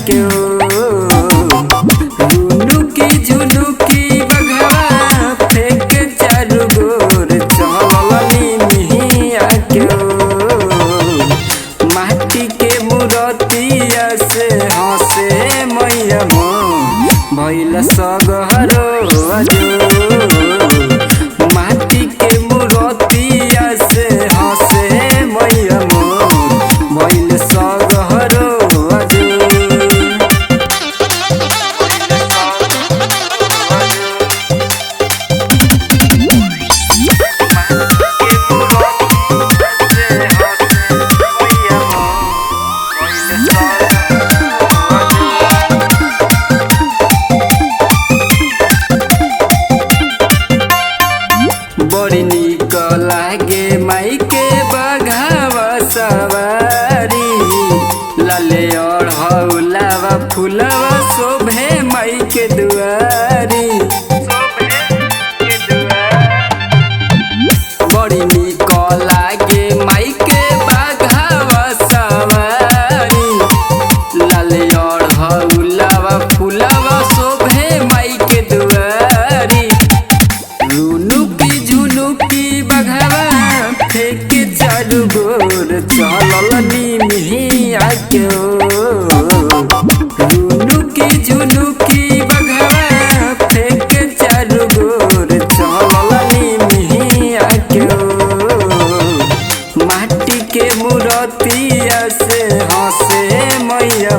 के रुनुकी झुनुकी बघवा फेंक चारू गोर चलनी मिहिया के माटी के मूरतिया से हंसे मैया भइल सगहरो माटी के मूरतिया से हंसे मैया भइल सगहरो बड़ी निक लागे माई के बघावा सवारी लाले अढ़ौलावा फुलवा शोभे माई के दुआरी बड़ी निक लागे माई के बघावा सवारी लाले अढ़ौलावा फुलवा शोभे माई के दुआरी रुनुकी झुनुकी बघवा फेंक चारू गोर चलनी मिहिया के रुनुकी झुनुकी बघवा फेंक चारू गोर चलनी मिहिया के माटी के मूरतिया से हंसे मैया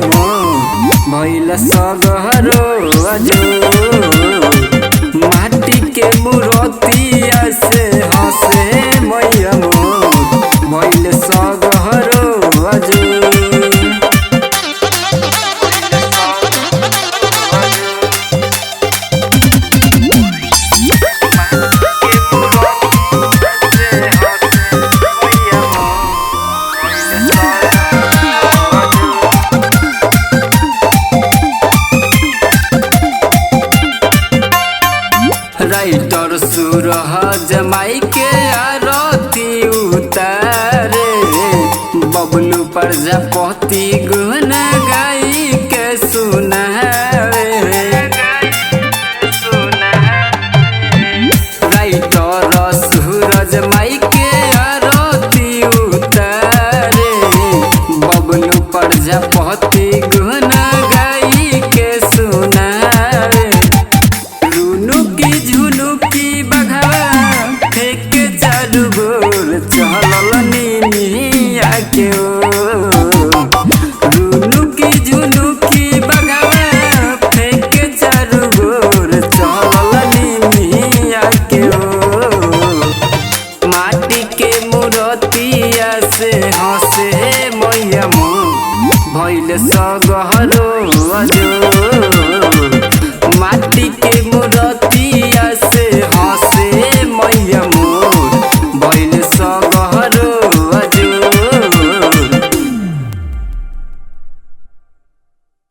भइल सगहरो माटी के मूरतिया से हंसे मैया भइल सगहरो राइटर सूरज माई के आरती उतारे बबलू प्रजापति गुण गाई के सुनावे राइटर सूरज माई के आरती उतारे बबलू प्रजापति गुण गाई के सुनावे रुनुकी झुनुकी बघवा फेंक चारू गोर चलनी मिहिया के रुनुकी झुनुकी बघवा फेंक चारू गोर चलनी मिहिया के माटी के मूरतिया से हंसे मैया भइल सगहरो